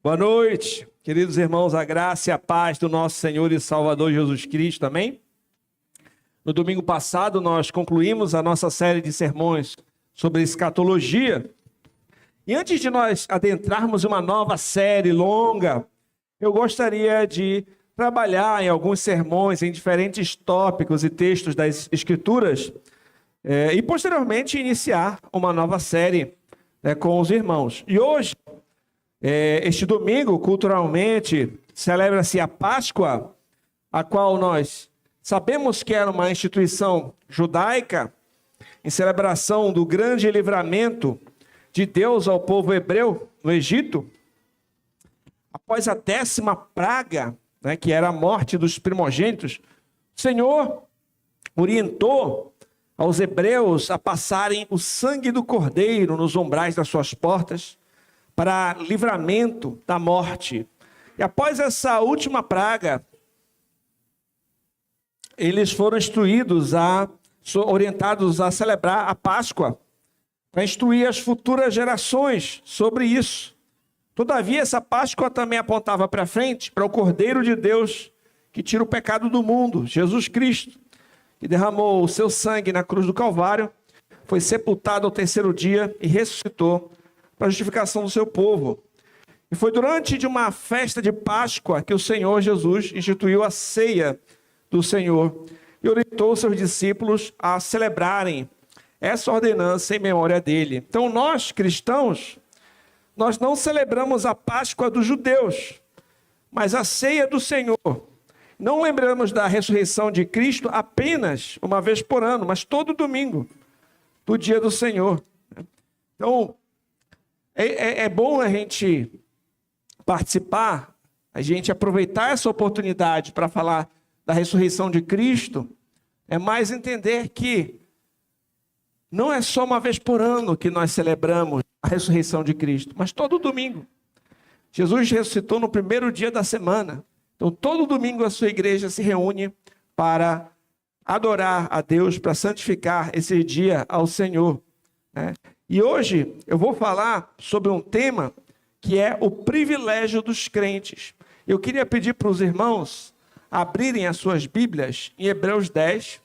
Boa noite, queridos irmãos, a graça e a paz do nosso Senhor e Salvador Jesus Cristo, amém? No domingo passado nós concluímos a nossa série de sermões sobre escatologia. E antes de nós adentrarmos em uma nova série longa, eu gostaria de trabalhar em alguns sermões, em diferentes tópicos e textos das Escrituras, e posteriormente iniciar uma nova série com os irmãos. E hoje, este domingo, culturalmente, celebra-se a Páscoa, a qual nós sabemos que era uma instituição judaica, em celebração do grande livramento de Deus ao povo hebreu no Egito. Após a 10ª praga, que era a morte dos primogênitos, o Senhor orientou aos hebreus a passarem o sangue do cordeiro nos umbrais das suas portas, para livramento da morte. E após essa última praga, eles foram orientados a celebrar a Páscoa, para instruir as futuras gerações sobre isso. Todavia, essa Páscoa também apontava para frente, para o Cordeiro de Deus, que tira o pecado do mundo, Jesus Cristo, que derramou o seu sangue na cruz do Calvário, foi sepultado ao 3º dia e ressuscitou para a justificação do seu povo. E foi durante uma festa de Páscoa que o Senhor Jesus instituiu a ceia do Senhor e orientou seus discípulos a celebrarem essa ordenança em memória dele. Então nós, cristãos, nós não celebramos a Páscoa dos judeus, mas a ceia do Senhor. Não lembramos da ressurreição de Cristo apenas uma vez por ano, mas todo domingo, do dia do Senhor. Então, é bom a gente participar, a gente aproveitar essa oportunidade para falar da ressurreição de Cristo, mais entender que não é só uma vez por ano que nós celebramos a ressurreição de Cristo, mas todo domingo. Jesus ressuscitou no primeiro dia da semana. Então, todo domingo a sua igreja se reúne para adorar a Deus, para santificar esse dia ao Senhor, E hoje eu vou falar sobre um tema que é o privilégio dos crentes. Eu queria pedir para os irmãos abrirem as suas Bíblias em Hebreus 10,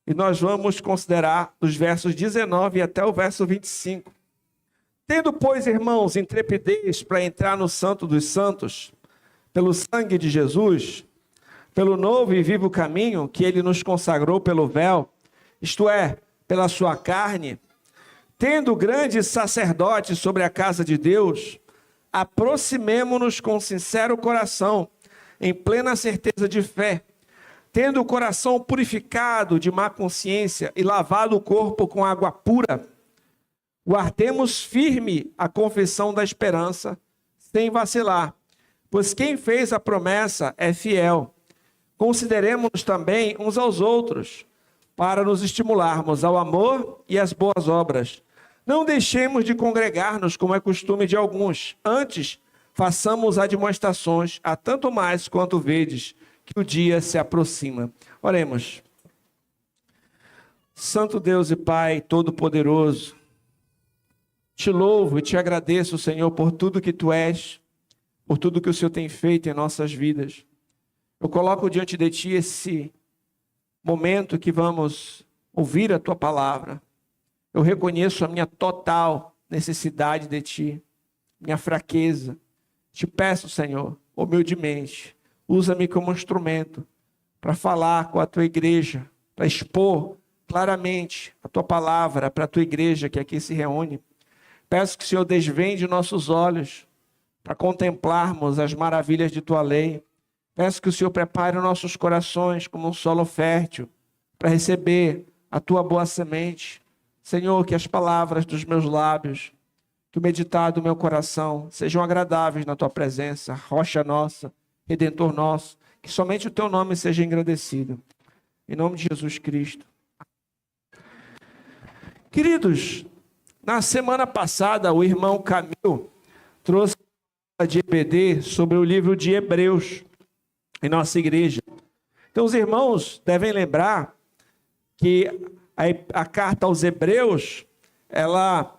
e nós vamos considerar os versos 19 até o verso 25. Tendo, pois, irmãos, intrepidez para entrar no Santo dos Santos, pelo sangue de Jesus, pelo novo e vivo caminho que ele nos consagrou pelo véu, isto é, pela sua carne, tendo grande sacerdote sobre a casa de Deus, aproximemo-nos com sincero coração, em plena certeza de fé, tendo o coração purificado de má consciência e lavado o corpo com água pura, guardemos firme a confissão da esperança, sem vacilar, pois quem fez a promessa é fiel. Consideremos-nos também uns aos outros, para nos estimularmos ao amor e às boas obras. Não deixemos de congregar-nos, como é costume de alguns. Antes, façamos admoestações, a tanto mais quanto vedes que o dia se aproxima. Oremos. Santo Deus e Pai Todo-Poderoso, te louvo e te agradeço, Senhor, por tudo que Tu és, por tudo que o Senhor tem feito em nossas vidas. Eu coloco diante de Ti esse momento que vamos ouvir a Tua palavra. Eu reconheço a minha total necessidade de Ti, minha fraqueza. Te peço, Senhor, humildemente, usa-me como instrumento para falar com a Tua igreja, para expor claramente a Tua palavra para a Tua igreja que aqui se reúne. Peço que o Senhor desvende nossos olhos para contemplarmos as maravilhas de Tua lei. Peço que o Senhor prepare nossos corações como um solo fértil para receber a Tua boa semente. Senhor, que as palavras dos meus lábios, que o meditar do meu coração sejam agradáveis na Tua presença, rocha nossa, Redentor nosso, que somente o Teu nome seja engrandecido. Em nome de Jesus Cristo. Queridos, na semana passada o irmão Camil trouxe a de EBD sobre o livro de Hebreus em nossa igreja. Então os irmãos devem lembrar que a carta aos Hebreus, ela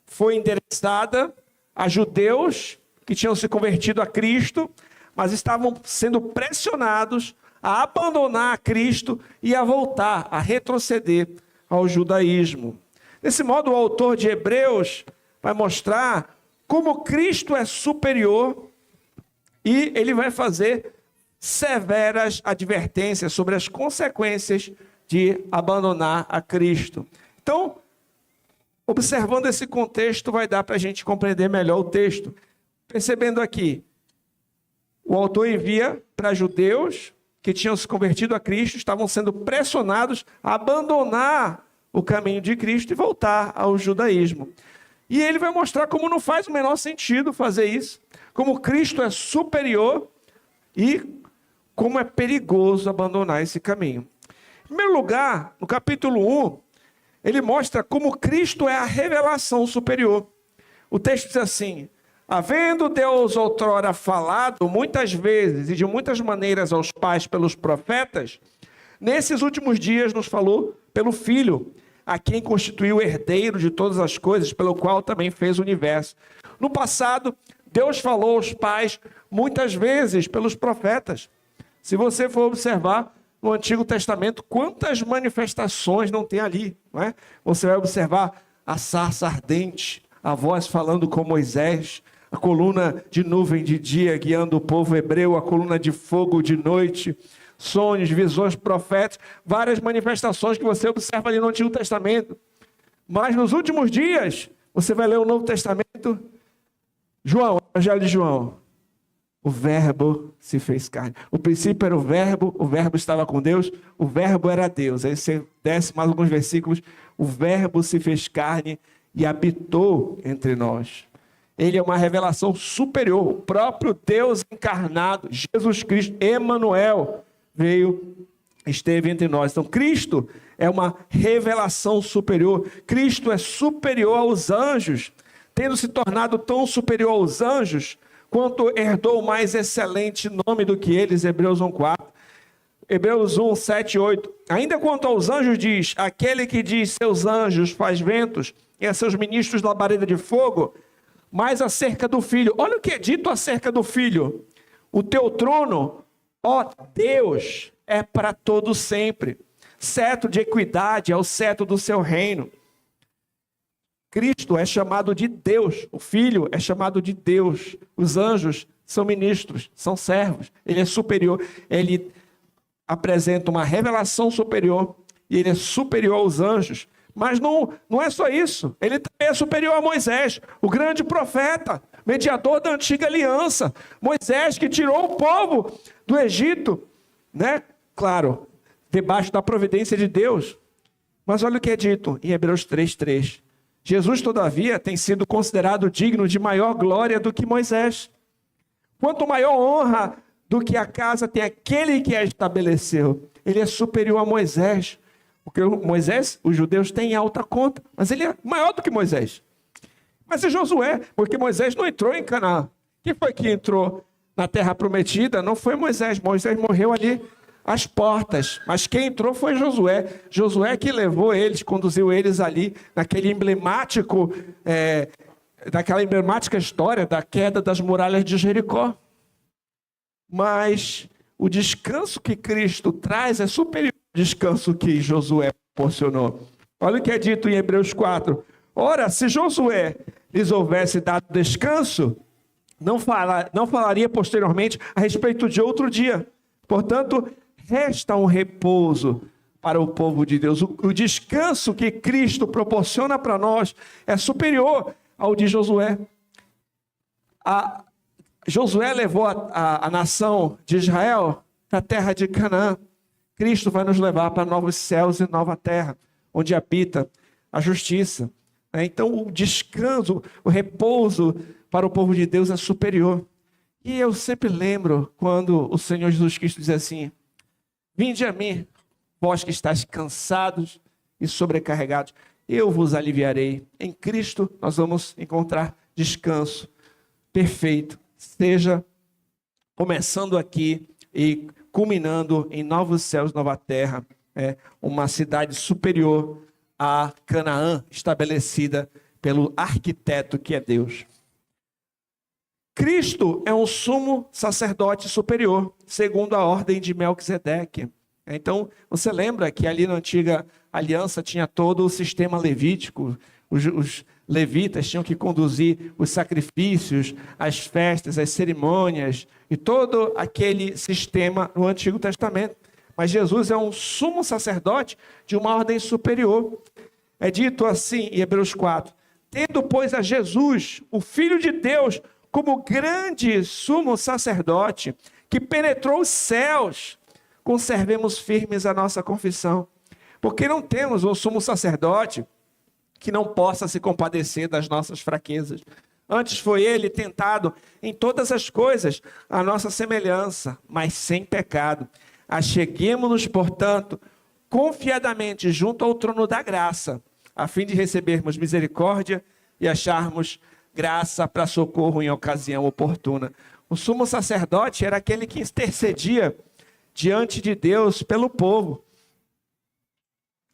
foi endereçada a judeus que tinham se convertido a Cristo, mas estavam sendo pressionados a abandonar a Cristo e a voltar, a retroceder ao judaísmo. Desse modo, o autor de Hebreus vai mostrar como Cristo é superior e ele vai fazer severas advertências sobre as consequências de abandonar a Cristo. Então, observando esse contexto, vai dar para a gente compreender melhor o texto. Percebendo aqui, o autor envia para judeus que tinham se convertido a Cristo, estavam sendo pressionados a abandonar o caminho de Cristo e voltar ao judaísmo. E ele vai mostrar como não faz o menor sentido fazer isso, como Cristo é superior e como é perigoso abandonar esse caminho. Em primeiro lugar, no capítulo 1, ele mostra como Cristo é a revelação superior. O texto diz assim: havendo Deus outrora falado muitas vezes e de muitas maneiras aos pais pelos profetas, nesses últimos dias nos falou pelo Filho, a quem constituiu o herdeiro de todas as coisas, pelo qual também fez o universo. No passado, Deus falou aos pais muitas vezes pelos profetas. Se você for observar no Antigo Testamento, quantas manifestações não tem ali, não é? Você vai observar a sarça ardente, a voz falando com Moisés, a coluna de nuvem de dia guiando o povo hebreu, a coluna de fogo de noite, sonhos, visões, profetas, várias manifestações que você observa ali no Antigo Testamento. Mas nos últimos dias, você vai ler o Novo Testamento, João, Evangelho de João, o verbo se fez carne. O princípio era o verbo estava com Deus, o verbo era Deus. Aí você desce mais alguns versículos, o verbo se fez carne e habitou entre nós. Ele é uma revelação superior, o próprio Deus encarnado, Jesus Cristo, Emanuel, esteve entre nós. Então, Cristo é uma revelação superior. Cristo é superior aos anjos, tendo se tornado tão superior aos anjos, quanto herdou o mais excelente nome do que eles, Hebreus 1:4. Hebreus 1, 7 e 8. Ainda quanto aos anjos diz, aquele que diz seus anjos faz ventos, e a seus ministros labareda de fogo, mas acerca do Filho, olha o que é dito acerca do Filho: o teu trono, ó Deus, é para todo sempre. Cetro de equidade é o cetro do seu reino. Cristo é chamado de Deus, o Filho é chamado de Deus. Os anjos são ministros, são servos. Ele é superior, ele apresenta uma revelação superior e ele é superior aos anjos. Mas não é só isso, ele também é superior a Moisés, o grande profeta, mediador da antiga aliança. Moisés que tirou o povo do Egito, né? Claro, debaixo da providência de Deus. Mas olha o que é dito em Hebreus 3:3. Jesus, todavia, tem sido considerado digno de maior glória do que Moisés. Quanto maior honra do que a casa tem aquele que a estabeleceu. Ele é superior a Moisés. Porque Moisés, os judeus têm alta conta, mas ele é maior do que Moisés. Mas é Josué, porque Moisés não entrou em Canaã. Quem foi que entrou na terra prometida? Não foi Moisés. Moisés morreu ali às portas. Mas quem entrou foi Josué. Josué que levou eles, conduziu eles ali naquele emblemático, daquela emblemática história da queda das muralhas de Jericó. Mas o descanso que Cristo traz é superior ao descanso que Josué proporcionou. Olha o que é dito em Hebreus 4. Ora, se Josué lhes houvesse dado descanso, não falaria posteriormente a respeito de outro dia. Portanto, resta um repouso para o povo de Deus. O descanso que Cristo proporciona para nós é superior ao de Josué. Josué levou a nação de Israel para a terra de Canaã. Cristo vai nos levar para novos céus e nova terra, onde habita a justiça. Então, o descanso, o repouso para o povo de Deus é superior. E eu sempre lembro quando o Senhor Jesus Cristo diz assim: vinde a mim, vós que estáis cansados e sobrecarregados, eu vos aliviarei. Em Cristo nós vamos encontrar descanso perfeito, seja começando aqui e culminando em novos céus, nova terra, uma cidade superior a Canaã, estabelecida pelo arquiteto que é Deus. Cristo é um sumo sacerdote superior, segundo a ordem de Melquisedeque. Então, você lembra que ali na antiga aliança tinha todo o sistema levítico, os levitas tinham que conduzir os sacrifícios, as festas, as cerimônias e todo aquele sistema no Antigo Testamento. Mas Jesus é um sumo sacerdote de uma ordem superior. É dito assim em Hebreus 4: tendo, pois, a Jesus, o Filho de Deus, como grande sumo sacerdote, que penetrou os céus, conservemos firmes a nossa confissão. Porque não temos um sumo sacerdote que não possa se compadecer das nossas fraquezas. Antes foi ele tentado em todas as coisas, a nossa semelhança, mas sem pecado. Acheguemo-nos, portanto, confiadamente junto ao trono da graça, a fim de recebermos misericórdia e acharmos graça para socorro em ocasião oportuna. O sumo sacerdote era aquele que intercedia diante de Deus pelo povo.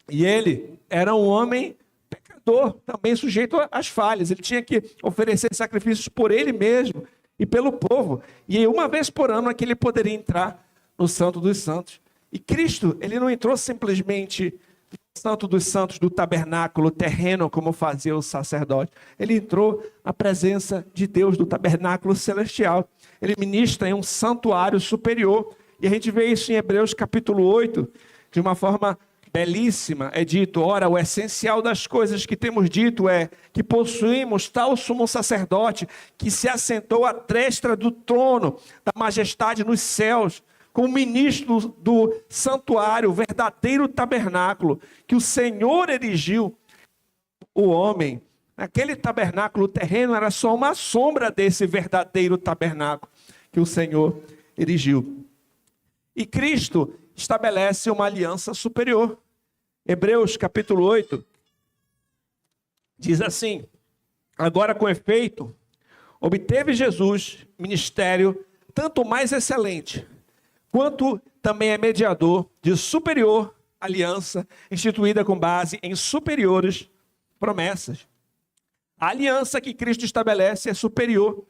E ele era um homem pecador, também sujeito às falhas. Ele tinha que oferecer sacrifícios por ele mesmo e pelo povo. E uma vez por ano é que ele poderia entrar no Santo dos Santos. E Cristo, ele não entrou simplesmente no Santo dos Santos do tabernáculo terreno, como fazia o sacerdote. Ele entrou na presença de Deus do tabernáculo celestial. Ele ministra em um santuário superior. E a gente vê isso em Hebreus capítulo 8, de uma forma belíssima. É dito: ora, o essencial das coisas que temos dito é que possuímos tal sumo sacerdote que se assentou à destra do trono da majestade nos céus, como ministro do santuário, o verdadeiro tabernáculo, que o Senhor erigiu o homem. Aquele tabernáculo terreno era só uma sombra desse verdadeiro tabernáculo que o Senhor erigiu. E Cristo estabelece uma aliança superior. Hebreus capítulo 8 diz assim: agora com efeito, obteve Jesus ministério tanto mais excelente, quanto também é mediador de superior aliança, instituída com base em superiores promessas. A aliança que Cristo estabelece é superior.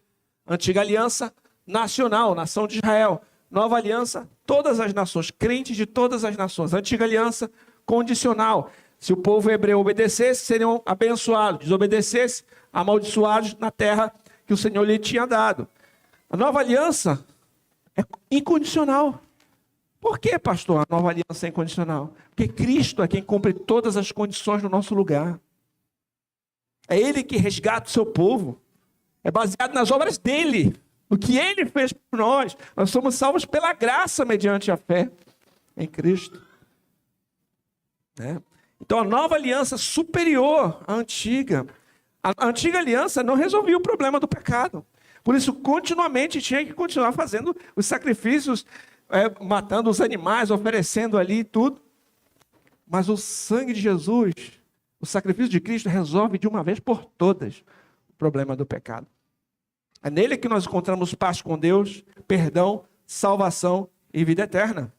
Antiga aliança nacional, nação de Israel. Nova aliança, todas as nações, crentes de todas as nações. Antiga aliança, condicional. Se o povo hebreu obedecesse, seriam abençoados. Desobedecesse, amaldiçoados na terra que o Senhor lhe tinha dado. A nova aliança é incondicional. Por que, pastor, a nova aliança é incondicional? Porque Cristo é quem cumpre todas as condições no nosso lugar. É Ele que resgata o seu povo. É baseado nas obras dEle. O que Ele fez por nós. Nós somos salvos pela graça mediante a fé em Cristo. Então a nova aliança superior à antiga. A antiga aliança não resolvia o problema do pecado. Por isso, continuamente tinha que continuar fazendo os sacrifícios, matando os animais, oferecendo ali tudo. Mas o sangue de Jesus, o sacrifício de Cristo, resolve de uma vez por todas o problema do pecado. É nele que nós encontramos paz com Deus, perdão, salvação e vida eterna.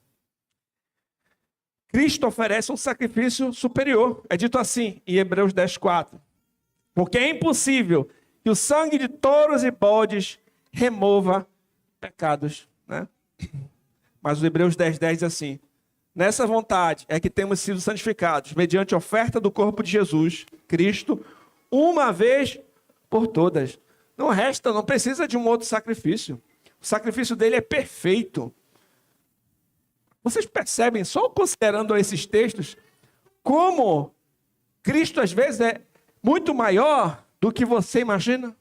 Cristo oferece um sacrifício superior. É dito assim em Hebreus 10:4. Porque é impossível que o sangue de touros e bodes remova pecados. Mas o Hebreus 10:10 diz assim: nessa vontade é que temos sido santificados, mediante a oferta do corpo de Jesus, Cristo, uma vez por todas. Não resta, não precisa de um outro sacrifício. O sacrifício dele é perfeito. Vocês percebem, só considerando esses textos, como Cristo às vezes é muito maior do que você imagina?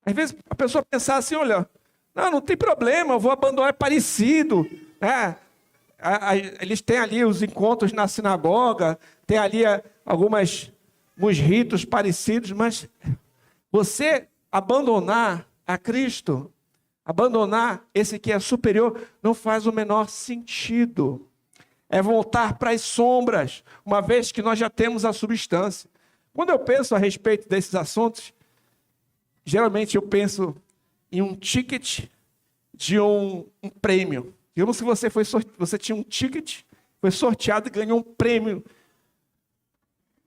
Às vezes a pessoa pensa assim, olha, não tem problema, eu vou abandonar, é parecido. Eles têm ali os encontros na sinagoga, tem ali alguns ritos parecidos, mas você abandonar a Cristo, abandonar esse que é superior, não faz o menor sentido. É voltar para as sombras, uma vez que nós já temos a substância. Quando eu penso a respeito desses assuntos, geralmente eu penso em um ticket de um prêmio. Digamos que você tinha um ticket, foi sorteado e ganhou um prêmio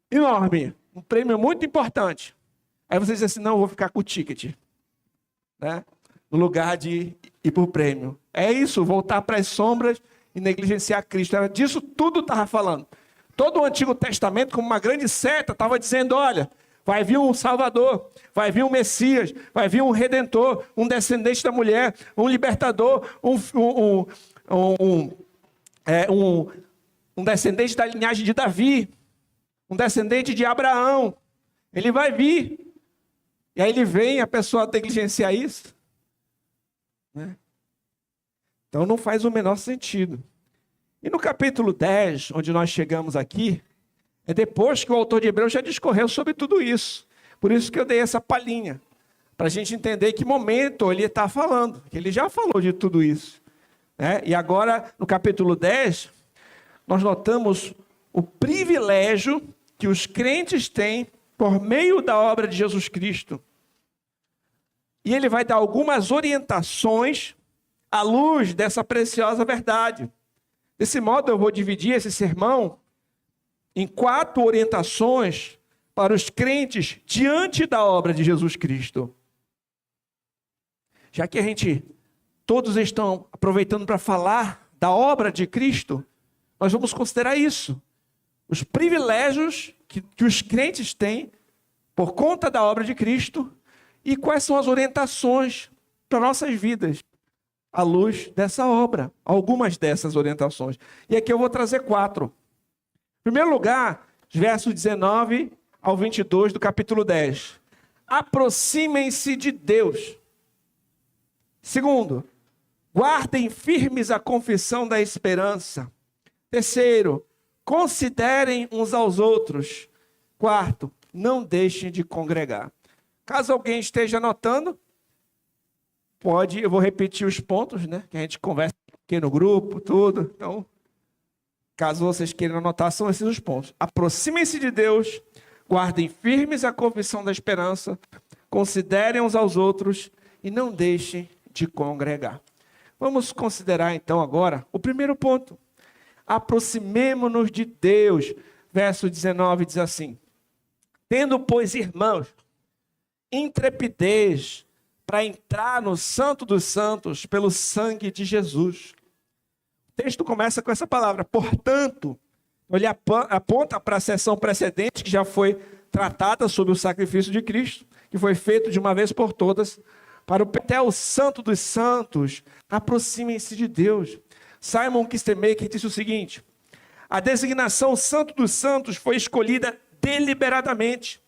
enorme, um prêmio muito importante. Aí você diz assim, não, eu vou ficar com o ticket. né? No lugar de ir para o prêmio. É isso, voltar para as sombras e negligenciar Cristo. Era disso tudo estava falando. Todo o Antigo Testamento, como uma grande seta, estava dizendo, olha, vai vir um Salvador, vai vir um Messias, vai vir um Redentor, um descendente da mulher, um libertador, um descendente da linhagem de Davi, um descendente de Abraão. Ele vai vir. E aí ele vem, a pessoa negligenciar isso, né? Então não faz o menor sentido. E no capítulo 10, onde nós chegamos aqui, é depois que o autor de Hebreus já discorreu sobre tudo isso. Por isso que eu dei essa palhinha, para a gente entender que momento ele está falando, que ele já falou de tudo isso, né? E agora, no capítulo 10, nós notamos o privilégio que os crentes têm por meio da obra de Jesus Cristo. E ele vai dar algumas orientações à luz dessa preciosa verdade. Desse modo, eu vou dividir esse sermão em 4 orientações para os crentes diante da obra de Jesus Cristo. Já que todos estão aproveitando para falar da obra de Cristo, nós vamos considerar isso. Os privilégios que os crentes têm por conta da obra de Cristo e quais são as orientações para nossas vidas à luz dessa obra. Algumas dessas orientações. E aqui eu vou trazer 4. Em primeiro lugar, versos 19 ao 22 do capítulo 10. Aproximem-se de Deus. Segundo, guardem firmes a confissão da esperança. Terceiro, considerem uns aos outros. Quarto, não deixem de congregar. Caso alguém esteja anotando, eu vou repetir os pontos, né? Que a gente conversa aqui no grupo, tudo. Então, caso vocês queiram anotar, são esses os pontos. Aproximem-se de Deus, guardem firmes a confissão da esperança, considerem uns aos outros e não deixem de congregar. Vamos considerar então agora o primeiro ponto. Aproximemo-nos de Deus. Verso 19 diz assim: tendo, pois, irmãos, intrepidez para entrar no Santo dos Santos pelo sangue de Jesus. O texto começa com essa palavra, portanto. Ele aponta para a sessão precedente, que já foi tratada sobre o sacrifício de Cristo, que foi feito de uma vez por todas, para até o Santo dos Santos. Aproximem-se de Deus. Simon Kistemaker disse o seguinte: a designação Santo dos Santos foi escolhida deliberadamente.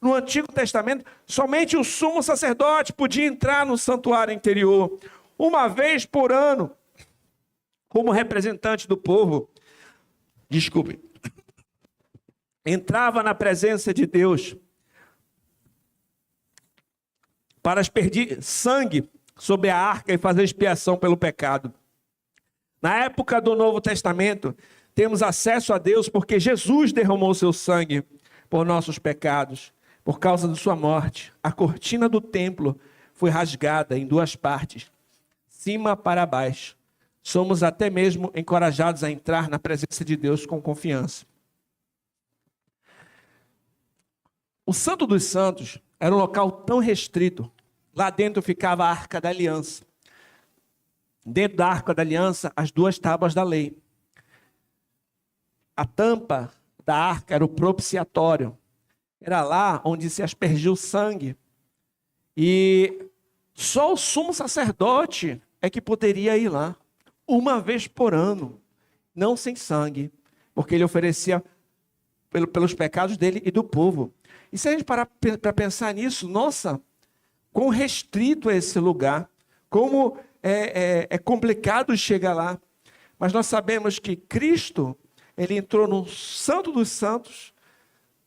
No Antigo Testamento, somente o sumo sacerdote podia entrar no santuário interior, uma vez por ano, como representante do povo. Entrava na presença de Deus para aspergir sangue sobre a arca e fazer expiação pelo pecado. Na época do Novo Testamento, temos acesso a Deus porque Jesus derramou seu sangue por nossos pecados. Por causa de sua morte, a cortina do templo foi rasgada em 2 partes, cima para baixo. Somos até mesmo encorajados a entrar na presença de Deus com confiança. O Santo dos Santos era um local tão restrito. Lá dentro ficava a Arca da Aliança. Dentro da Arca da Aliança, as 2 tábuas da lei. A tampa da arca era o propiciatório. Era lá onde se aspergiu o sangue. E só o sumo sacerdote é que poderia ir lá, uma vez por ano, não sem sangue, porque ele oferecia pelos pecados dele e do povo. E se a gente parar para pensar nisso, nossa, quão restrito é esse lugar, como é complicado chegar lá. Mas nós sabemos que Cristo, ele entrou no Santo dos Santos,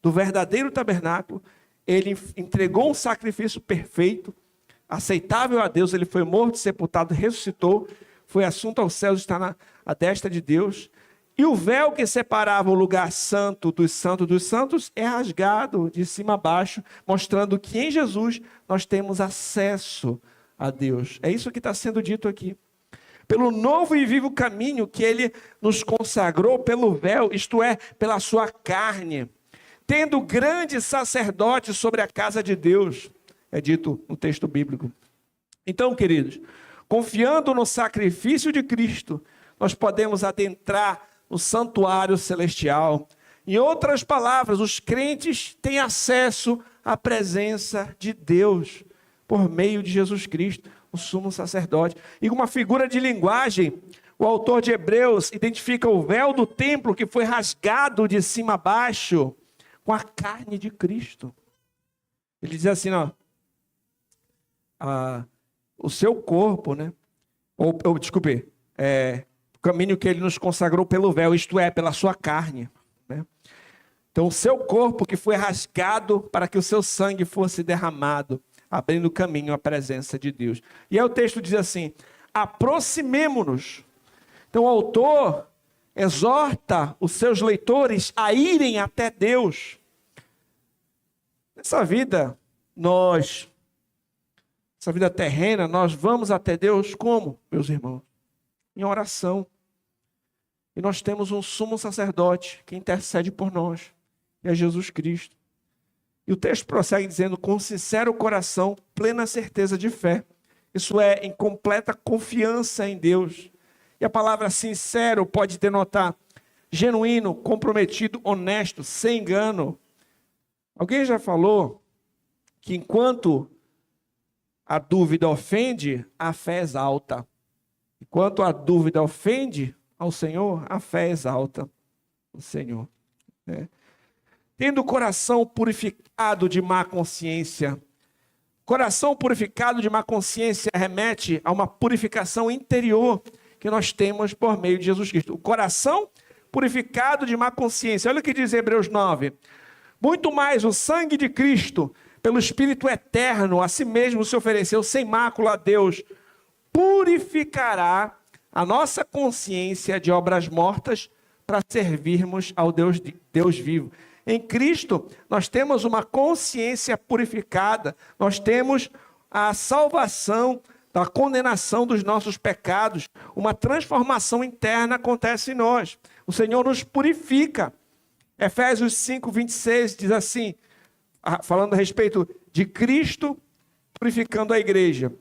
do verdadeiro tabernáculo, ele entregou um sacrifício perfeito, aceitável a Deus, ele foi morto, sepultado, ressuscitou, foi assunto aos céus, está à destra de Deus, e o véu que separava o lugar santo dos santos é rasgado de cima a baixo, mostrando que em Jesus nós temos acesso a Deus. É isso que está sendo dito aqui. Pelo novo e vivo caminho que ele nos consagrou pelo véu, isto é, pela sua carne, tendo grande sacerdote sobre a casa de Deus, é dito no texto bíblico. Então, queridos, confiando no sacrifício de Cristo, nós podemos adentrar no santuário celestial. Em outras palavras, os crentes têm acesso à presença de Deus por meio de Jesus Cristo, o sumo sacerdote. E uma figura de linguagem, o autor de Hebreus identifica o véu do templo que foi rasgado de cima a baixo com a carne de Cristo. Ele diz assim, ó, o seu corpo, né? Desculpe, o caminho que ele nos consagrou pelo véu, isto é, pela sua carne, né? Então, o seu corpo que foi rasgado para que o seu sangue fosse derramado, abrindo caminho à presença de Deus. E aí o texto diz assim, aproximemo-nos. Então, o autor exorta os seus leitores a irem até Deus. Nessa vida terrena, nós vamos até Deus como, meus irmãos? Em oração. E nós temos um sumo sacerdote que intercede por nós. E é Jesus Cristo. E o texto prossegue dizendo, com sincero coração, plena certeza de fé. Isso é, em completa confiança em Deus. E a palavra sincero pode denotar genuíno, comprometido, honesto, sem engano. Alguém já falou que enquanto a dúvida ofende, a fé exalta. Enquanto a dúvida ofende ao Senhor, a fé exalta o Senhor. Tendo o coração purificado de má consciência. Coração purificado de má consciência remete a uma purificação interior que nós temos por meio de Jesus Cristo. O coração purificado de má consciência. Olha o que diz Hebreus 9. Muito mais o sangue de Cristo, pelo Espírito eterno, a si mesmo se ofereceu sem mácula a Deus, purificará a nossa consciência de obras mortas para servirmos ao Deus vivo. Em Cristo, nós temos uma consciência purificada, nós temos a salvação da condenação dos nossos pecados, uma transformação interna acontece em nós. O Senhor nos purifica. Efésios 5, 26 diz assim, falando a respeito de Cristo purificando a igreja,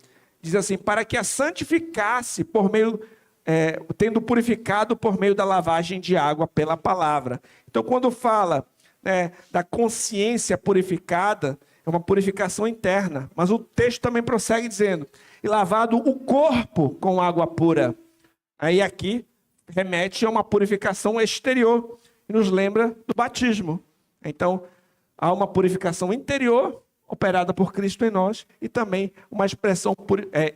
diz assim, para que a santificasse por meio, tendo purificado por meio da lavagem de água pela palavra. Então, quando fala da consciência purificada, é uma purificação interna, mas o texto também prossegue dizendo, e lavado o corpo com água pura. Aí aqui remete a uma purificação exterior, e nos lembra do batismo. Então, há uma purificação interior, operada por Cristo em nós, e também uma expressão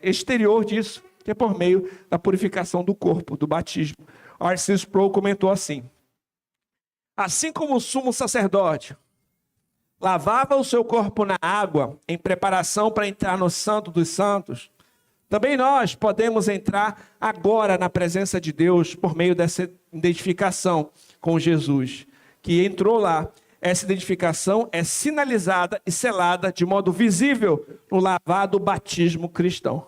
exterior disso, que é por meio da purificação do corpo, do batismo. R.C. Sproul comentou assim, assim como o sumo sacerdote lavava o seu corpo na água em preparação para entrar no Santo dos Santos, também nós podemos entrar agora na presença de Deus por meio dessa identificação com Jesus, que entrou lá. Essa identificação é sinalizada e selada de modo visível no lavado batismo cristão.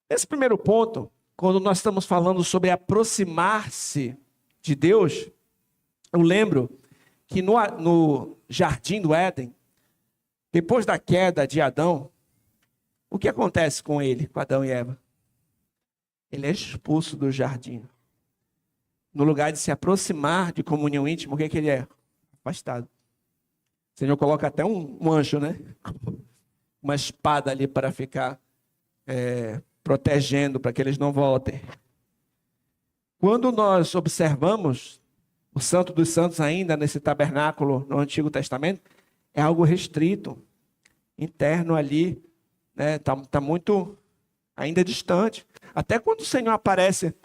Esse primeiro ponto, quando nós estamos falando sobre aproximar-se de Deus, eu lembro que no jardim do Éden, depois da queda de Adão, o que acontece com ele, com Adão e Eva? Ele é expulso do jardim. No lugar de se aproximar de comunhão íntima, o que ele é? Afastado. O Senhor coloca até um anjo, né? Uma espada ali para ficar protegendo, para que eles não voltem. Quando nós observamos o Santo dos Santos ainda nesse tabernáculo no Antigo Testamento, é algo restrito, interno ali, né? Tá muito ainda distante. Até quando o Senhor aparece,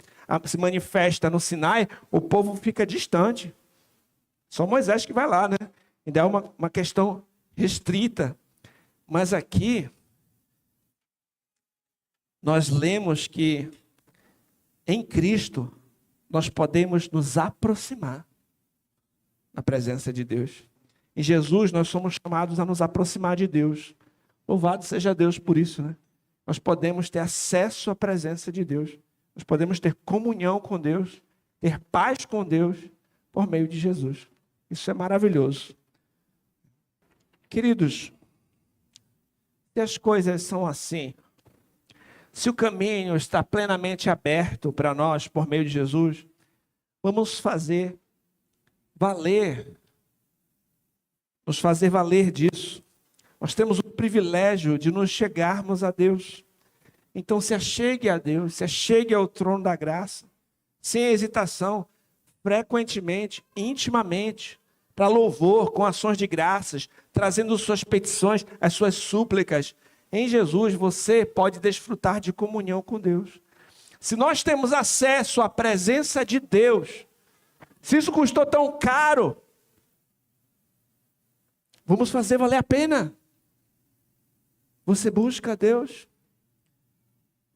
se manifesta no Sinai, o povo fica distante. Só Moisés que vai lá, né? Ainda é uma questão restrita. Mas aqui, nós lemos que em Cristo, nós podemos nos aproximar da presença de Deus. Em Jesus, nós somos chamados a nos aproximar de Deus. Louvado seja Deus por isso, né? Nós podemos ter acesso à presença de Deus. Nós podemos ter comunhão com Deus, ter paz com Deus, por meio de Jesus. Isso é maravilhoso. Queridos, Se as coisas são assim, se o caminho está plenamente aberto para nós por meio de Jesus, vamos fazer valer, nos fazer valer disso. Nós temos o privilégio de nos chegarmos a Deus. Então se achegue a Deus, se achegue ao trono da graça, sem hesitação, frequentemente, intimamente, para louvor, com ações de graças, trazendo suas petições, as suas súplicas. Em Jesus você pode desfrutar de comunhão com Deus. Se nós temos acesso à presença de Deus, se isso custou tão caro, vamos fazer valer a pena. Você busca a Deus,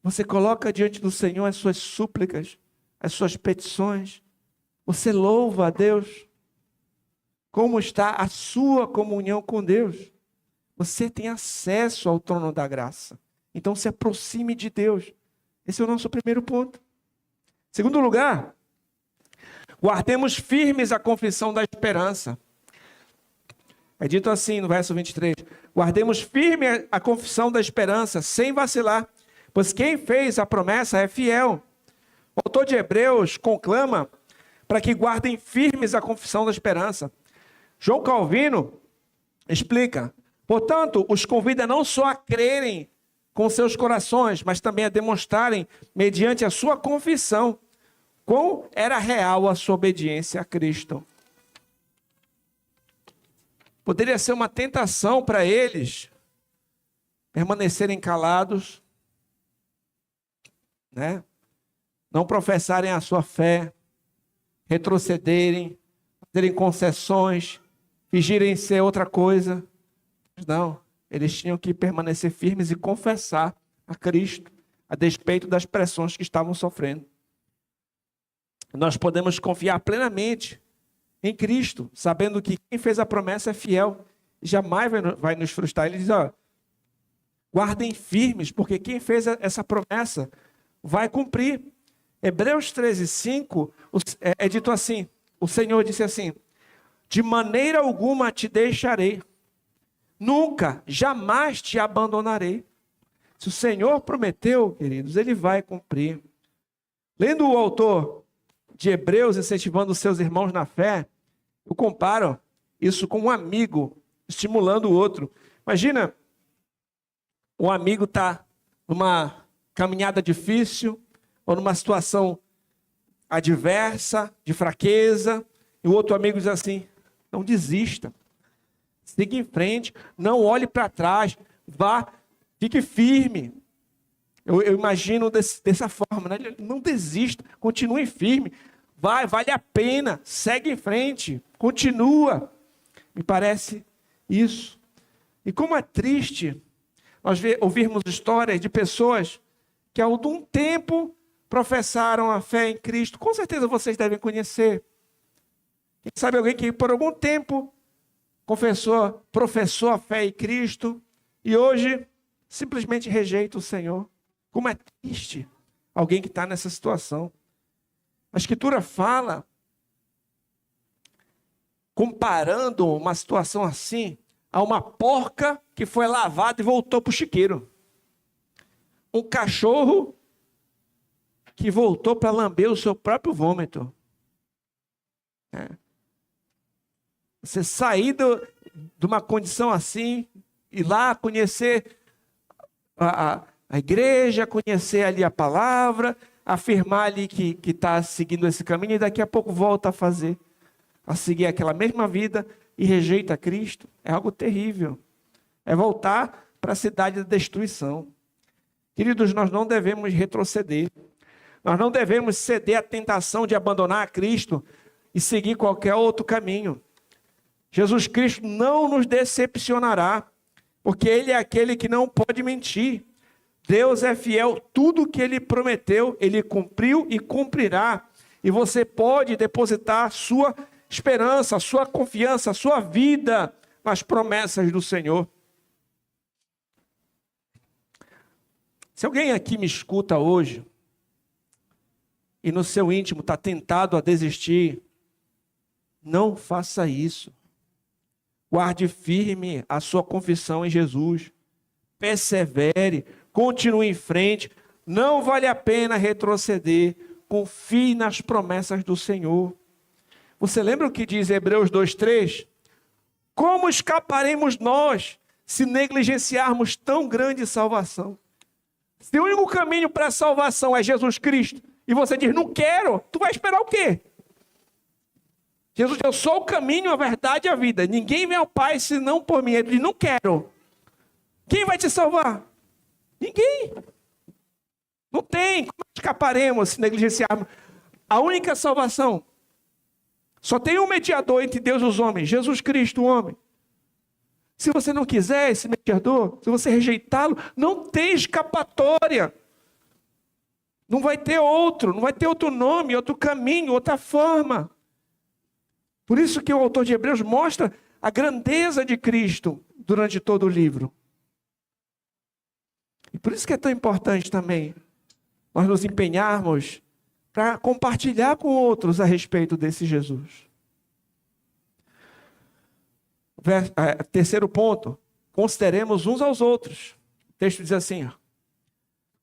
você coloca diante do Senhor as suas súplicas, as suas petições, você louva a Deus. Como está a sua comunhão com Deus? Você tem acesso ao trono da graça. Então se aproxime de Deus. Esse é o nosso primeiro ponto. Segundo lugar, guardemos firmes a confissão da esperança. É dito assim no verso 23. Guardemos firme a confissão da esperança, sem vacilar, pois quem fez a promessa é fiel. O autor de Hebreus conclama para que guardem firmes a confissão da esperança. João Calvino explica: portanto, os convida não só a crerem com seus corações, mas também a demonstrarem, mediante a sua confissão, quão era real a sua obediência a Cristo. Poderia ser uma tentação para eles permanecerem calados, né? Não professarem a sua fé, retrocederem, fazerem concessões, fingirem ser outra coisa. Não, eles tinham que permanecer firmes e confessar a Cristo, a despeito das pressões que estavam sofrendo. Nós podemos confiar plenamente em Cristo, sabendo que quem fez a promessa é fiel, jamais vai nos frustrar. Ele diz, guardem firmes, porque quem fez essa promessa vai cumprir. Hebreus 13:5 é dito assim, o Senhor disse assim: de maneira alguma te deixarei, nunca, jamais te abandonarei. Se o Senhor prometeu, queridos, Ele vai cumprir. Lendo o autor de Hebreus, incentivando os seus irmãos na fé, eu comparo isso com um amigo estimulando o outro. Imagina, um amigo está numa caminhada difícil, ou numa situação adversa, de fraqueza, e o outro amigo diz assim: não desista, siga em frente, não olhe para trás, vá, fique firme. Eu imagino dessa forma, né? Não desista, continue firme, vale a pena, segue em frente, continua. Me parece isso. E como é triste nós ouvirmos histórias de pessoas que há algum tempo professaram a fé em Cristo. Com certeza vocês devem conhecer. Quem sabe alguém que por algum tempo professou a fé em Cristo e hoje simplesmente rejeita o Senhor. Como é triste alguém que está nessa situação. A Escritura fala, comparando uma situação assim a uma porca que foi lavada e voltou para o chiqueiro. Um cachorro que voltou para lamber o seu próprio vômito. Você sair de uma condição assim, ir lá conhecer a igreja, conhecer ali a palavra, afirmar ali que está seguindo esse caminho e daqui a pouco volta a seguir aquela mesma vida e rejeita Cristo. É algo terrível. É voltar para a cidade da destruição. Queridos, nós não devemos retroceder. Nós não devemos ceder à tentação de abandonar a Cristo e seguir qualquer outro caminho. Jesus Cristo não nos decepcionará, porque Ele é aquele que não pode mentir. Deus é fiel, tudo que Ele prometeu, Ele cumpriu e cumprirá. E você pode depositar sua esperança, sua confiança, sua vida nas promessas do Senhor. Se alguém aqui me escuta hoje, e no seu íntimo está tentado a desistir, não faça isso. Guarde firme a sua confissão em Jesus. persevere, continue em frente. Não vale a pena retroceder. Confie nas promessas do Senhor. Você lembra o que diz Hebreus 2:3? Como escaparemos nós se negligenciarmos tão grande salvação? Se o único caminho para a salvação é Jesus Cristo, e você diz, não quero, tu vai esperar o quê? Jesus, eu sou o caminho, a verdade e a vida. Ninguém vem ao Pai senão por mim. Ele diz, não quero. Quem vai te salvar? Ninguém. Não tem. Como escaparemos se negligenciarmos? A única salvação. Só tem um mediador entre Deus e os homens. Jesus Cristo, o homem. Se você não quiser esse mediador, se você rejeitá-lo, não tem escapatória. Não vai ter outro. Não vai ter outro nome, outro caminho, outra forma. Por isso que o autor de Hebreus mostra a grandeza de Cristo durante todo o livro. E por isso que é tão importante também nós nos empenharmos para compartilhar com outros a respeito desse Jesus. Terceiro ponto, consideremos uns aos outros. O texto diz assim,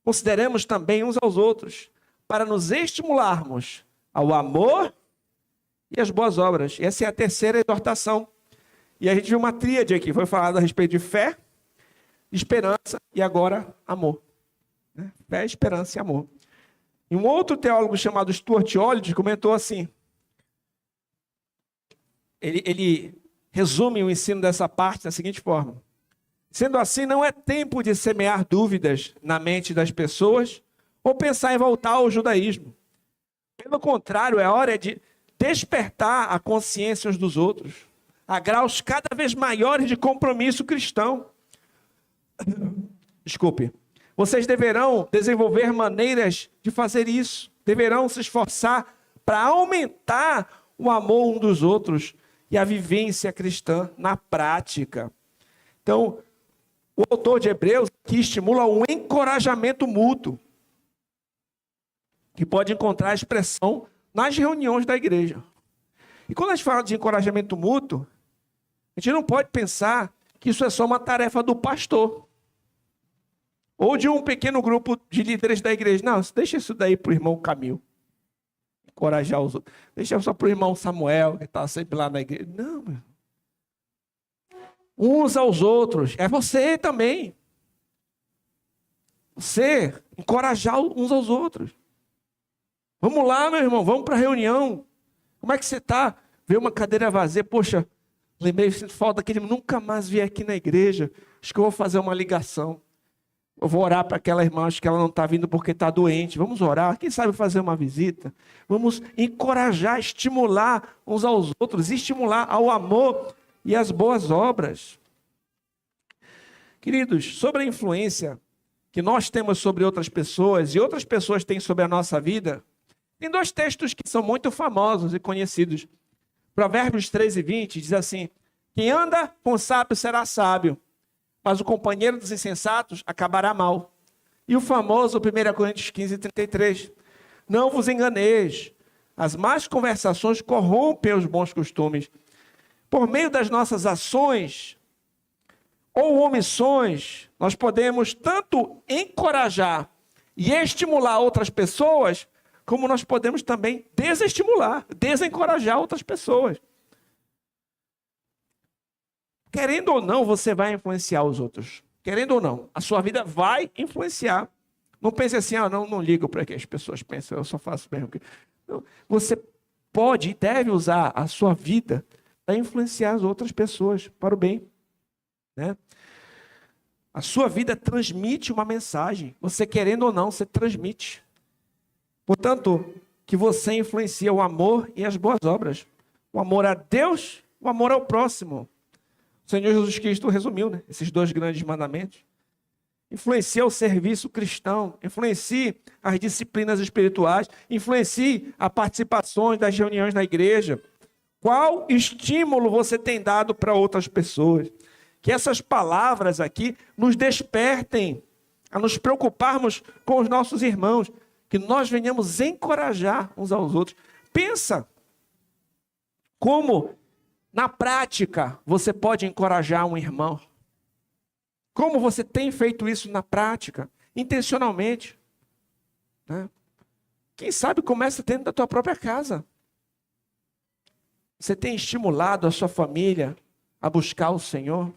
consideremos também uns aos outros, para nos estimularmos ao amor e às boas obras. Essa é a terceira exortação. E a gente viu uma tríade aqui, foi falado a respeito de fé, esperança e agora amor. Fé, esperança e amor. E um outro teólogo chamado Stuart Ollid comentou assim, ele resume o ensino dessa parte da seguinte forma: sendo assim, não é tempo de semear dúvidas na mente das pessoas ou pensar em voltar ao judaísmo. Pelo contrário, é hora de despertar a consciência uns dos outros, a graus cada vez maiores de compromisso cristão. Desculpe. Vocês deverão desenvolver maneiras de fazer isso. Deverão se esforçar para aumentar o amor um dos outros e a vivência cristã na prática. Então, o autor de Hebreus aqui estimula um encorajamento mútuo, que pode encontrar expressão nas reuniões da igreja. E quando a gente fala de encorajamento mútuo, a gente não pode pensar que isso é só uma tarefa do pastor ou de um pequeno grupo de líderes da igreja. Não, deixa isso daí para o irmão Camil. Encorajar os outros. Deixa só para o irmão Samuel, que está sempre lá na igreja. Não, meu. Uns aos outros. É você também. Você encorajar uns aos outros. Vamos lá, meu irmão, vamos para a reunião. Como é que você está? Vê uma cadeira vazia. Poxa, lembrei, sinto falta daquele, nunca mais vi aqui na igreja. Acho que eu vou fazer uma ligação. Eu vou orar para aquela irmã, acho que ela não está vindo porque está doente. Vamos orar, quem sabe fazer uma visita. Vamos encorajar, estimular uns aos outros, estimular ao amor e às boas obras. Queridos, sobre a influência que nós temos sobre outras pessoas e outras pessoas têm sobre a nossa vida, tem dois textos que são muito famosos e conhecidos. Provérbios 13:20 diz assim: quem anda com o sábio será sábio, mas o companheiro dos insensatos acabará mal. E o famoso 1 Coríntios 15:33. Não vos enganeis, as más conversações corrompem os bons costumes. Por meio das nossas ações ou omissões, nós podemos tanto encorajar e estimular outras pessoas, como nós podemos também desestimular, desencorajar outras pessoas. Querendo ou não, você vai influenciar os outros. Querendo ou não, a sua vida vai influenciar. Não pense assim, não ligo para que as pessoas pensam, eu só faço mesmo. Não, você pode e deve usar a sua vida para influenciar as outras pessoas para o bem. Né? A sua vida transmite uma mensagem. Você querendo ou não, você transmite. Portanto, que você influencia o amor e as boas obras. O amor a Deus, o amor ao próximo. O Senhor Jesus Cristo resumiu, né, esses dois grandes mandamentos. Influencia o serviço cristão, influencie as disciplinas espirituais, influencie as participações das reuniões na igreja. Qual estímulo você tem dado para outras pessoas? Que essas palavras aqui nos despertem a nos preocuparmos com os nossos irmãos, que nós venhamos encorajar uns aos outros. Pensa como, na prática, você pode encorajar um irmão. Como você tem feito isso na prática, intencionalmente, né? Quem sabe começa dentro da tua própria casa. Você tem estimulado a sua família a buscar o Senhor?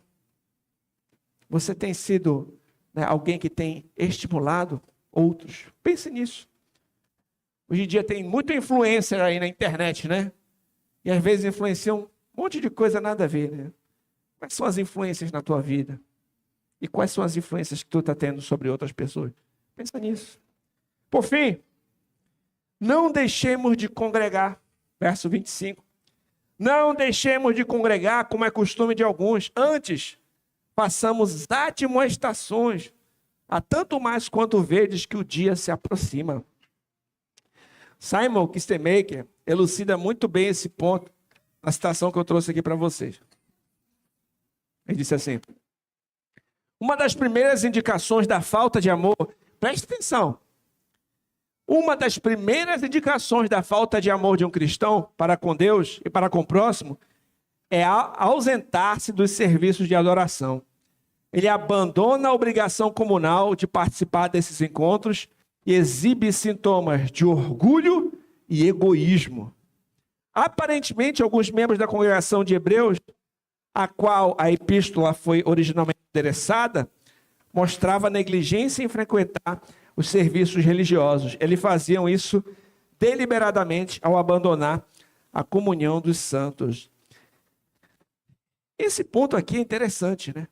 Você tem sido, né, alguém que tem estimulado outros? Pense nisso. Hoje em dia tem muito influencer aí na internet, né? E às vezes influenciam um monte de coisa nada a ver, né? Quais são as influências na tua vida? E quais são as influências que tu está tendo sobre outras pessoas? Pensa nisso. Por fim, não deixemos de congregar. Verso 25. Não deixemos de congregar como é costume de alguns. Antes, façamos admoestações, a tanto mais quanto vedes que o dia se aproxima. Simon Kistemaker elucida muito bem esse ponto na citação que eu trouxe aqui para vocês. Ele disse assim: uma das primeiras indicações da falta de amor, preste atenção, uma das primeiras indicações da falta de amor de um cristão para com Deus e para com o próximo é ausentar-se dos serviços de adoração. Ele abandona a obrigação comunal de participar desses encontros e exibe sintomas de orgulho e egoísmo. Aparentemente, alguns membros da congregação de Hebreus, a qual a epístola foi originalmente endereçada, mostrava negligência em frequentar os serviços religiosos. Eles faziam isso deliberadamente ao abandonar a comunhão dos santos. Esse ponto aqui é interessante, né?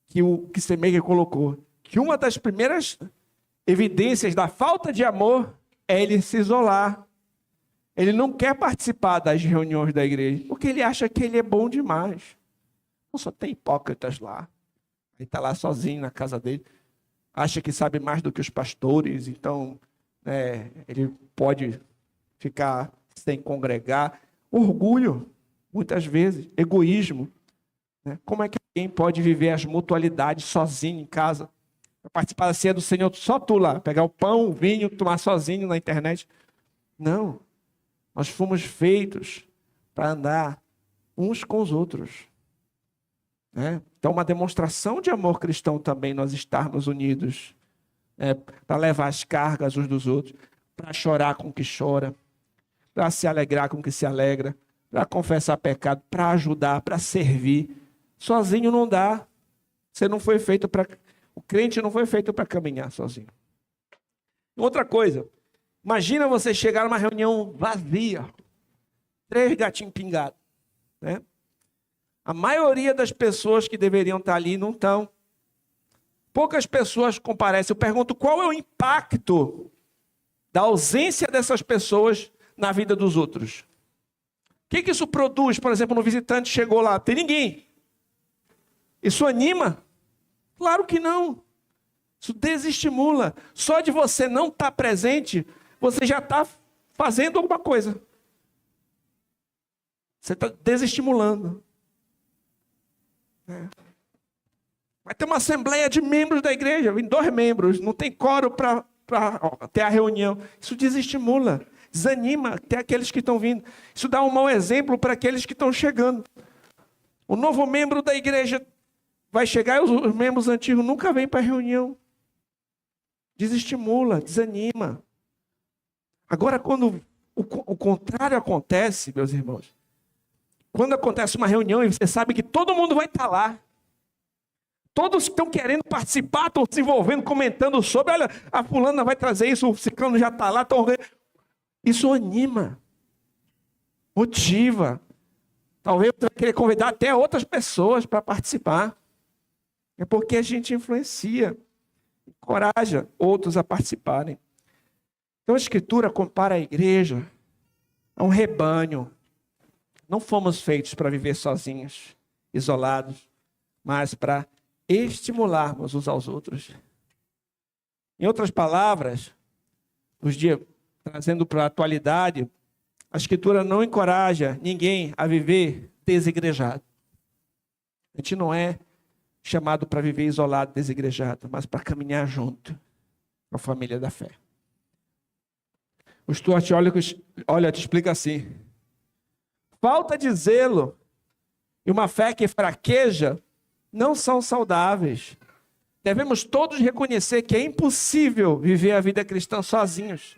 Que o Kistemaker colocou, que uma das primeiras evidências da falta de amor é ele se isolar. Ele não quer participar das reuniões da igreja, porque ele acha que ele é bom demais. Não, só tem hipócritas lá. Ele está lá sozinho na casa dele. Acha que sabe mais do que os pastores, então ele pode ficar sem congregar. Orgulho, muitas vezes. Egoísmo. Né? Como é que alguém pode viver as mutualidades sozinho em casa? Participar da ceia do Senhor, só tu lá, pegar o pão, o vinho, tomar sozinho na internet. Não. Nós fomos feitos para andar uns com os outros. Né? Então, uma demonstração de amor cristão também nós estarmos unidos. Para levar as cargas uns dos outros, para chorar com o que chora, para se alegrar com o que se alegra, para confessar pecado, para ajudar, para servir. Sozinho não dá. Você não foi feito para... O crente não foi feito para caminhar sozinho. Outra coisa, imagina você chegar numa reunião vazia, 3 gatinhos pingados, né? A maioria das pessoas que deveriam estar ali não estão. Poucas pessoas comparecem. Eu pergunto, qual é o impacto da ausência dessas pessoas na vida dos outros? O que isso produz? Por exemplo, no visitante chegou lá, tem ninguém. Isso anima? Claro que não. Isso desestimula. Só de você não estar presente, você já está fazendo alguma coisa. Você está desestimulando. Vai ter uma assembleia de membros da igreja, vem 2 membros, não tem coro para ter a reunião. Isso desestimula, desanima até aqueles que estão vindo. Isso dá um mau exemplo para aqueles que estão chegando. O novo membro da igreja vai chegar e os membros antigos nunca vêm para a reunião. Desestimula, desanima. Agora, quando o contrário acontece, meus irmãos, quando acontece uma reunião e você sabe que todo mundo vai estar lá, todos estão querendo participar, estão se envolvendo, comentando sobre, olha, a fulana vai trazer isso, o ciclano já está lá, isso anima, motiva. Talvez você vai querer convidar até outras pessoas para participar. É porque a gente influencia, encoraja outros a participarem. Então a Escritura compara a igreja a um rebanho. Não fomos feitos para viver sozinhos, isolados, mas para estimularmos uns aos outros. Em outras palavras, nos dias, trazendo para a atualidade, a Escritura não encoraja ninguém a viver desigrejado. A gente não é chamado para viver isolado, desigrejado, mas para caminhar junto com a família da fé. O Stuart Olyott explica assim: falta de zelo e uma fé que fraqueja não são saudáveis. Devemos todos reconhecer que é impossível viver a vida cristã sozinhos.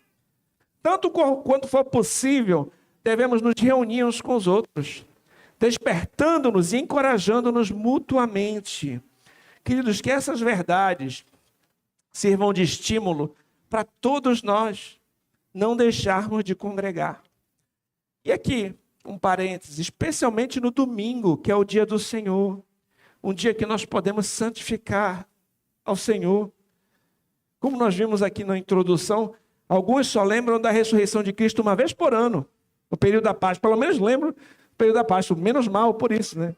Tanto quanto for possível, devemos nos reunir uns com os outros, despertando-nos e encorajando-nos mutuamente. Queridos, que essas verdades sirvam de estímulo para todos nós não deixarmos de congregar. E aqui, um parênteses, especialmente no domingo, que é o dia do Senhor, um dia que nós podemos santificar ao Senhor. Como nós vimos aqui na introdução, alguns só lembram da ressurreição de Cristo uma vez por ano, no período da Páscoa. Pelo menos lembram do período da Páscoa, menos mal por isso, né?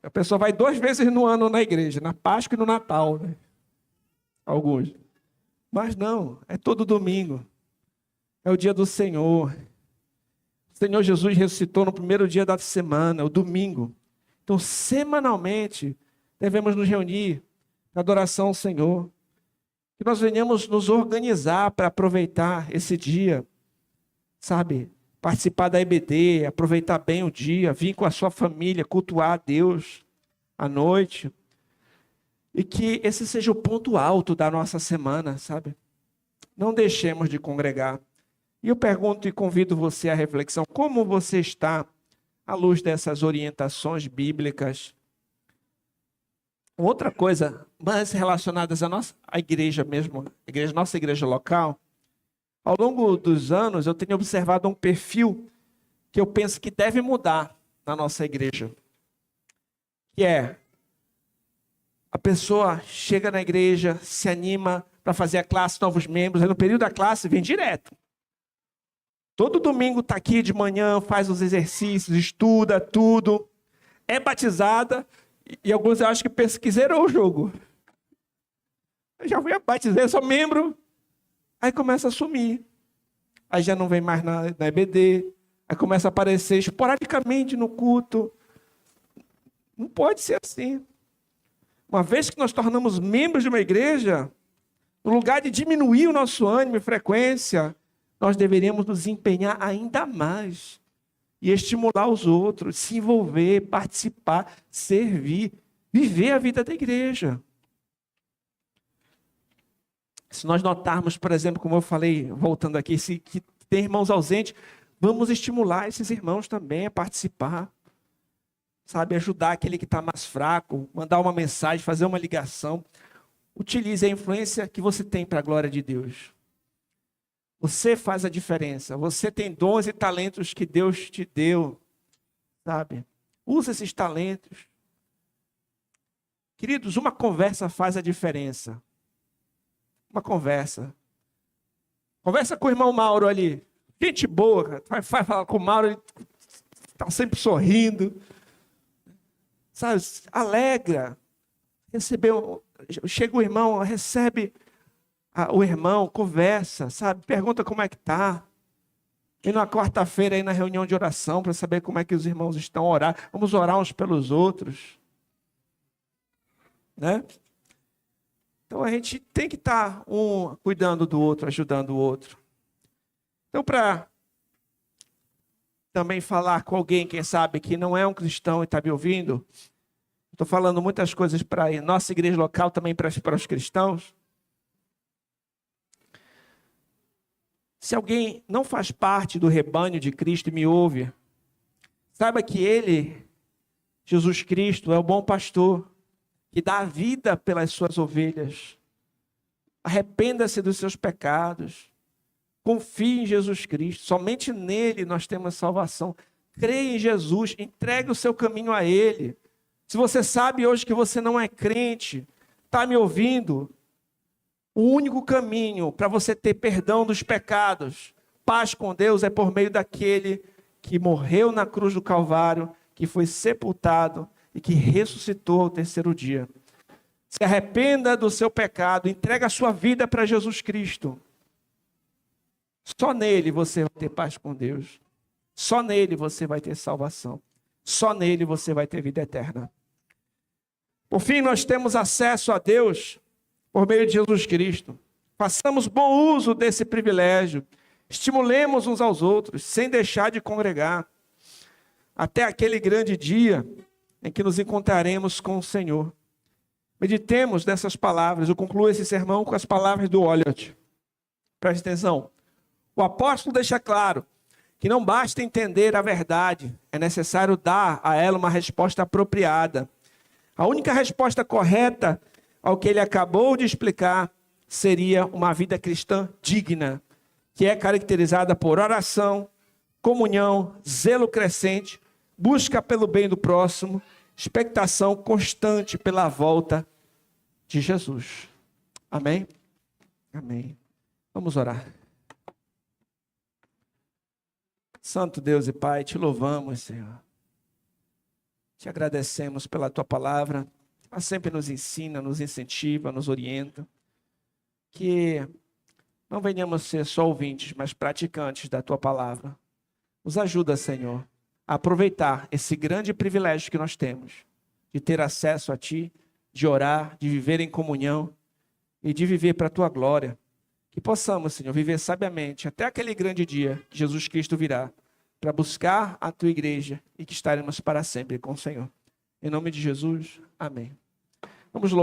A pessoa vai 2 vezes no ano na igreja, na Páscoa e no Natal, né? Alguns. Mas não, é todo domingo. É o dia do Senhor. O Senhor Jesus ressuscitou no primeiro dia da semana, o domingo. Então, semanalmente, devemos nos reunir para adoração ao Senhor. Que nós venhamos nos organizar para aproveitar esse dia, sabe? Participar da EBD, aproveitar bem o dia, vir com a sua família, cultuar a Deus à noite. E que esse seja o ponto alto da nossa semana, sabe? Não deixemos de congregar. E eu pergunto e convido você à reflexão: como você está à luz dessas orientações bíblicas? Outra coisa, mais relacionadas à nossa igreja mesmo, nossa igreja local, ao longo dos anos eu tenho observado um perfil que eu penso que deve mudar na nossa igreja. Que é, a pessoa chega na igreja, se anima para fazer a classe, novos membros, aí no período da classe vem direto. Todo domingo está aqui de manhã, faz os exercícios, estuda tudo, é batizada, e alguns eu acho que pensam que zerou o jogo. Eu já fui batizado, sou membro, aí começa a sumir. Aí já não vem mais na EBD, aí começa a aparecer esporadicamente no culto. Não pode ser assim. Uma vez que nós tornamos membros de uma igreja, no lugar de diminuir o nosso ânimo e frequência, nós deveríamos nos empenhar ainda mais e estimular os outros, se envolver, participar, servir, viver a vida da igreja. Se nós notarmos, por exemplo, como eu falei, voltando aqui, que tem irmãos ausentes, vamos estimular esses irmãos também a participar. Sabe, ajudar aquele que está mais fraco, mandar uma mensagem, fazer uma ligação. Utilize a influência que você tem para a glória de Deus. Você faz a diferença. Você tem dons e talentos que Deus te deu, sabe? Usa esses talentos. Queridos, uma conversa faz a diferença. Uma conversa. Conversa com o irmão Mauro ali. Gente boa, vai falar com o Mauro, ele está sempre sorrindo. Sabe, alegra. Chega o irmão, recebe o irmão, conversa, sabe? Pergunta como é que está. E na quarta-feira aí na reunião de oração para saber como é que os irmãos estão a orar. Vamos orar uns pelos outros. Né? Então a gente tem que estar um cuidando do outro, ajudando o outro. Então, para também falar com alguém, quem sabe, que não é um cristão e está me ouvindo, estou falando muitas coisas para a nossa igreja local, também para os cristãos. Se alguém não faz parte do rebanho de Cristo e me ouve, saiba que Ele, Jesus Cristo, é o bom pastor, que dá a vida pelas suas ovelhas. Arrependa-se dos seus pecados. Confie em Jesus Cristo. Somente nele nós temos salvação. Creia em Jesus. Entregue o seu caminho a Ele. Se você sabe hoje que você não é crente, está me ouvindo, o único caminho para você ter perdão dos pecados, paz com Deus, é por meio daquele que morreu na cruz do Calvário, que foi sepultado e que ressuscitou ao terceiro dia. Se arrependa do seu pecado, entrega a sua vida para Jesus Cristo. Só nele você vai ter paz com Deus. Só nele você vai ter salvação. Só nele você vai ter vida eterna. Por fim, nós temos acesso a Deus por meio de Jesus Cristo. Façamos bom uso desse privilégio. Estimulemos uns aos outros, sem deixar de congregar. Até aquele grande dia em que nos encontraremos com o Senhor. Meditemos nessas palavras. Eu concluo esse sermão com as palavras do Olliott. Preste atenção. O apóstolo deixa claro que não basta entender a verdade, é necessário dar a ela uma resposta apropriada. A única resposta correta ao que ele acabou de explicar seria uma vida cristã digna, que é caracterizada por oração, comunhão, zelo crescente, busca pelo bem do próximo, expectação constante pela volta de Jesus. Amém? Amém. Vamos orar. Santo Deus e Pai, te louvamos, Senhor. Te agradecemos pela tua palavra. Ela sempre nos ensina, nos incentiva, nos orienta. Que não venhamos ser só ouvintes, mas praticantes da tua palavra. Nos ajuda, Senhor, a aproveitar esse grande privilégio que nós temos, de ter acesso a Ti, de orar, de viver em comunhão e de viver para a Tua glória. Que possamos, Senhor, viver sabiamente até aquele grande dia que Jesus Cristo virá, para buscar a Tua igreja e que estaremos para sempre com o Senhor. Em nome de Jesus, amém. Vamos louvar.